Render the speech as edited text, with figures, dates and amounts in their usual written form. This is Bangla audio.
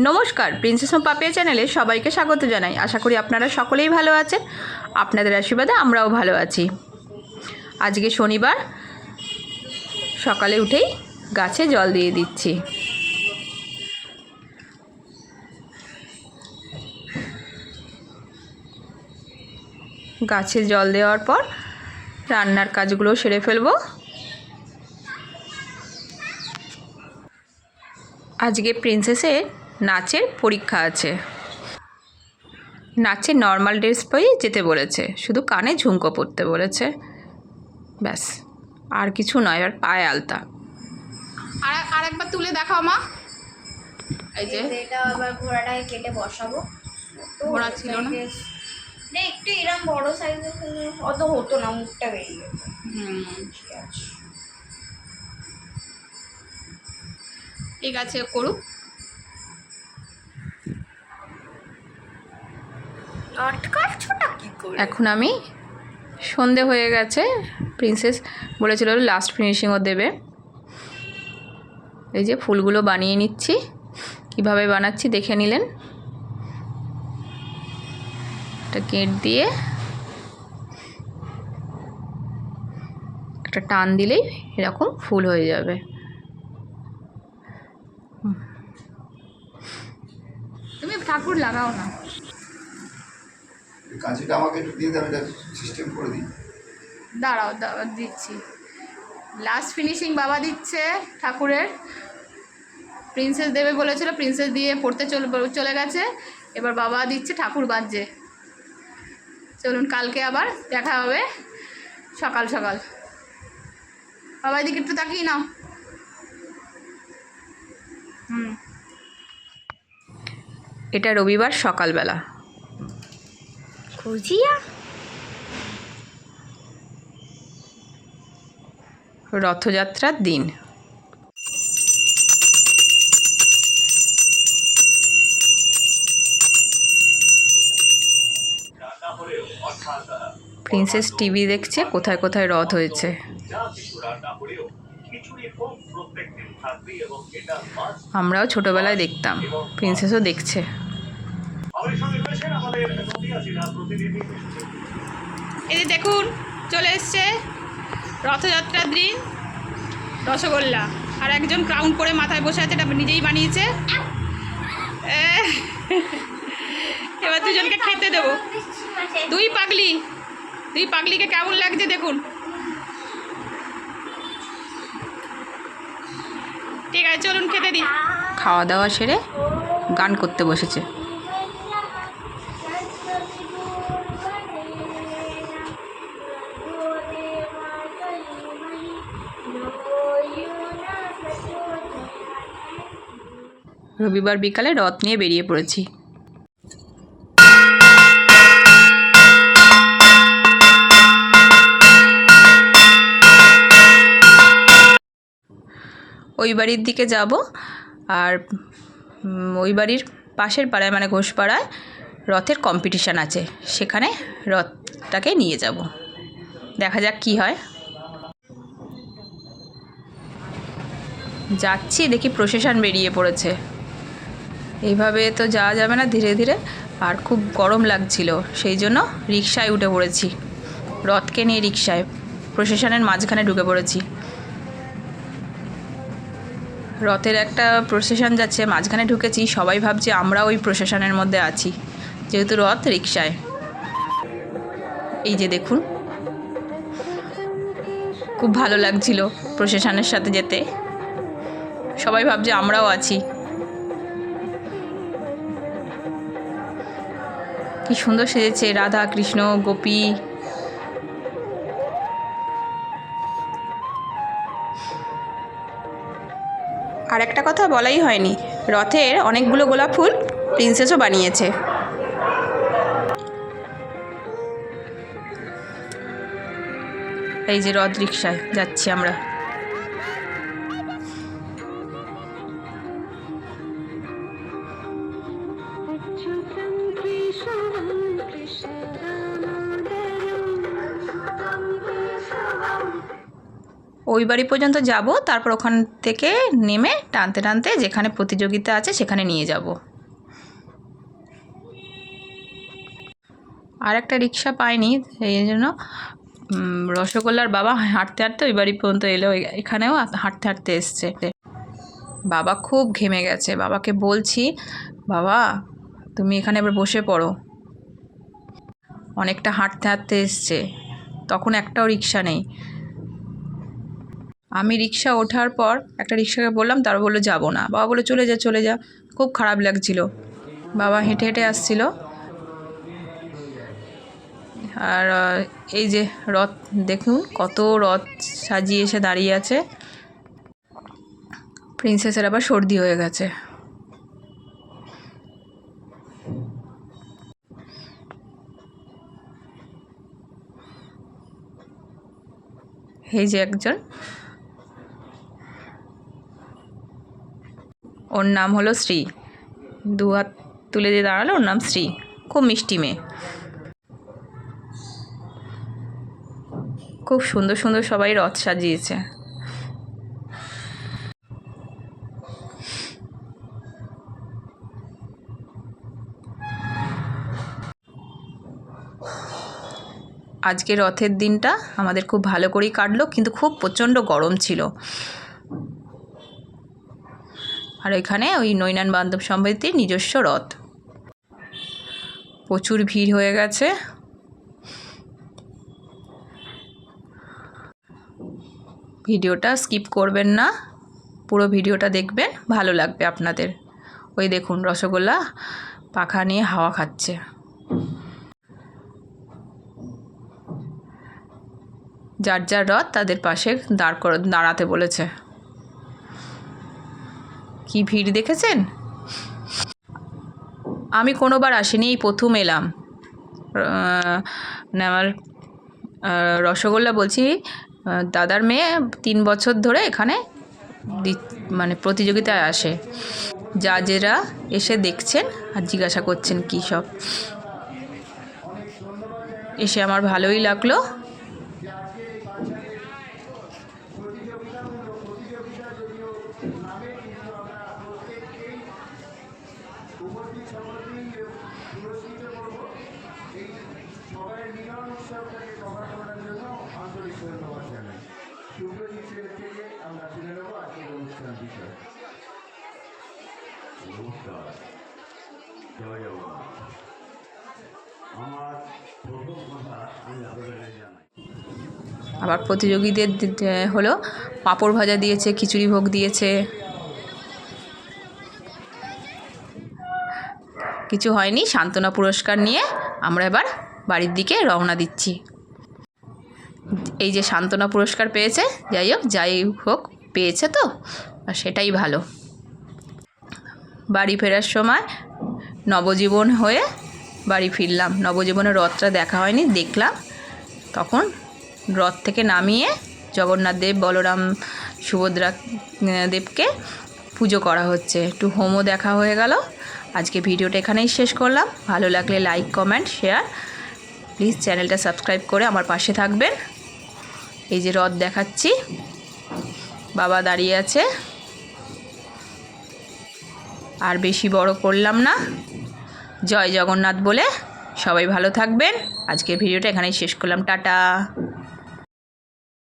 নমস্কার, প্রিন্সেস অফ পাপিয়া চ্যানেলে সবাইকে স্বাগত জানাই। আশা করি আপনারা সকলেই ভালো আছেন। আপনাদের আশীর্বাদে আমরাও ভালো আছি। আজকে শনিবার, সকালে উঠেই গাছে জল দিয়ে দিচ্ছি। গাছে জল দেওয়ার পর রান্নার কাজগুলো সেরে ফেলবো। আজকে প্রিন্সেসের নাচের পরীক্ষা আছে। নাচে নর্মাল ড্রেস পরেই যেতে বলেছে, শুধু কানে ঝুমকো পরতে বলেছে, ব্যাস, আর কিছু নয়। আর পায়ে আলতা। আর একবার তুলে দেখাও মা। এই যে এটা আবার ঘোড়াটাকে কেটে বসাবো। ঘোড়া ছিল না, একটু এরকম বড় সাইজের অত হতো না, মুখটা বেরিয়ে যেত। ঠিক আছে, করুক। এখন আমি, সন্ধে হয়ে গেছে, প্রিন্সেস বলেছিল লাস্ট ফিনিশিংও দেবে। এই যে ফুলগুলো বানিয়ে নিচ্ছি। কিভাবে বানাচ্ছি দেখে নিলেন। একটা গেট দিয়ে একটা টান দিলেই এরকম ফুল হয়ে যাবে। তুমি ঠাকুর লাগাও না, কাঁচিটা আমাকে একটু দিয়ে দেবে, এটা সিস্টেম করে দিই। দাঁড়াও দিচ্ছি। লাস্ট ফিনিশিং বাবা দিচ্ছে ঠাকুরের। প্রিন্সেস দেবে বলেছিল, প্রিন্সেস দিয়ে পড়তে চলে গেছে। এবার বাবা দিচ্ছে, ঠাকুর বাজছে। চলুন, কালকে আবার দেখা হবে সকাল সকাল। বাবা এদিকে একটু তাকিয়ে নাও। এটা রবিবার সকালবেলা। খুঁজিয়া রথযাত্রার দিন। প্রিন্সেস টিভি দেখছে, কোথায় কোথায় রথ হয়েছে। আমরাও ছোটবেলায় দেখতাম, প্রিন্সেসও দেখছে। এই দেখুন, চলে এসছে রথযাত্রার দিন। রসগোল্লা আর একজন ক্রাউন করে মাথায় বসে আছে, এটা নিজেই বানিয়েছে। এবার দুজনকে খেতে দেবো। দুই পাগলিকে কেমন লাগছে দেখুন। ঠিক আছে, চলুন খেতে দিই। খাওয়া দাওয়া সেরে গান করতে বসেছে। রবিবার বিকালে রথ নিয়ে বেরিয়ে পড়েছি। ওই বাড়ির দিকে যাব, আর ওই বাড়ির পাশের পাড়ায় মানে ঘোষপাড়ায় রথের কম্পিটিশান আছে, সেখানে রথটাকে নিয়ে যাব। দেখা যাক কি হয়। যাচ্ছি, দেখি প্রসেশন বেরিয়ে পড়েছে। এইভাবে তো যাওয়া যাবে না, ধীরে ধীরে। আর খুব গরম লাগছিল, সেই জন্য রিকশায় উঠে পড়েছি। রথকে নিয়ে রিকশায় প্রসেশনের মাঝখানে ঢুকে পড়েছি। রথের একটা প্রসেশন যাচ্ছে, মাঝখানে ঢুকেছি। সবাই ভাবছে আমরা ওই প্রসেশনের মধ্যে আছি, যেহেতু রথ রিকশায়। এই যে দেখুন, খুব ভালো লাগছিল প্রসেশনের সাথে যেতে। সবাই ভাবছে আমরাও আছি। কি সুন্দর সেজেছে রাধা কৃষ্ণ গোপী। আর একটা কথা বলাই হয়নি, রথের অনেকগুলো গোলাপ ফুল প্রিন্সেসও বানিয়েছে। এই যে রথ রিকশায় যাচ্ছি আমরা। ওই বাড়ি পর্যন্ত যাব, তারপর ওখান থেকে নেমে টানতে টানতে যেখানে প্রতিযোগিতা আছে সেখানে নিয়ে যাব। আর একটা রিক্সা পাইনি, এই জন্য রসগোল্লার বাবা হাঁটতে হাঁটতে ওই বাড়ি পর্যন্ত এলো, এখানেও হাঁটতে হাঁটতে এসছে। বাবা খুব ঘেমে গেছে, বাবাকে বলছি বাবা তুমি এখানে এবার বসে পড়ো, অনেকটা হাঁটতে হাঁটতে এসছে, তখন একটাও রিক্সা নেই। আমি রিক্সা ওঠার পর একটা রিক্সাকে বললাম, তারা বললো যাবো না। বাবা বললো চলে যা চলে যা, খুব খারাপ লাগছিল। বাবা হেঁটে হেঁটে আসছিল। আর এই যে রথ দেখুন, কত রথ সাজিয়ে এসে দাঁড়িয়ে আছে। প্রিন্সেসের আবার সর্দি হয়ে গেছে। এই যে একজন, ওর নাম হলো শ্রী, দু হাত তুলে দিয়ে দাঁড়ালো, ওর নাম শ্রী, খুব মিষ্টি মেয়ে। খুব সুন্দর সুন্দর সবাই রথ সাজিয়েছে। আজকে রথের দিনটা আমাদের খুব ভালো করেই কাটলো, কিন্তু খুব প্রচণ্ড গরম ছিল। আর এখানে ওই নৈনান বান্ধব সমিতির নিজস্ব রথ, প্রচুর ভিড় হয়ে গেছে। ভিডিওটা স্কিপ করবেন না, পুরো ভিডিওটা দেখবেন, ভালো লাগবে আপনাদের। ওই দেখুন রসগোল্লা পাখা নিয়ে হাওয়া খাচ্ছে। যার যার রথ তাদের পাশে দাঁড়াতে বলেছে। কি ভিড় দেখেছেন? আমি কোনোবার আসিনি, এই প্রথম এলাম। আমার রসগোল্লা বলছি, দাদার মেয়ে 3 বছর ধরে এখানে মানে প্রতিযোগিতায় আসে। জাজেরা এসে দেখছেন আর জিজ্ঞাসা করছেন কী সব। এসে আমার ভালোই লাগলো। নমস্কার, জয় জগন্নাথ। আমার প্রথম কথা আমি আপনাদের জানাই। আবার প্রতিযোগীদের হলো পাঁপড় ভাজা দিয়েছে, খিচুড়ি ভোগ দিয়েছে। কিছু হয়নি, সান্ত্বনা পুরস্কার নিয়ে আমরা এবার বাড়ির দিকে রওনা দিচ্ছি। এই যে সান্ত্বনা পুরস্কার পেয়েছে, যাই হোক পেয়েছে তো, আর সেটাই ভালো। বাড়ি ফেরার সময় নবজীবন হয়ে বাড়ি ফিরলাম। নবজীবনের রথটা দেখা হয়নি, দেখলাম। তখন রথ থেকে নামিয়ে জগন্নাথ দেব, বলরাম, সুভদ্রা দেবকে পুজো করা হচ্ছে। একটু হোমও দেখা হয়ে গেল। আজকে ভিডিওটা এখানেই শেষ করলাম। ভালো লাগলে লাইক, কমেন্ট, শেয়ার, প্লিজ চ্যানেলটা সাবস্ক্রাইব করে আমার পাশে থাকবেন। এই যে রথ দেখাচ্ছি, বাবা দাঁড়িয়ে আছে। আর বেশি বড় করলাম না। জয় জগন্নাথ বলে সবাই ভালো থাকবেন। আজকের ভিডিওটা এখানেই শেষ করলাম। টাটা।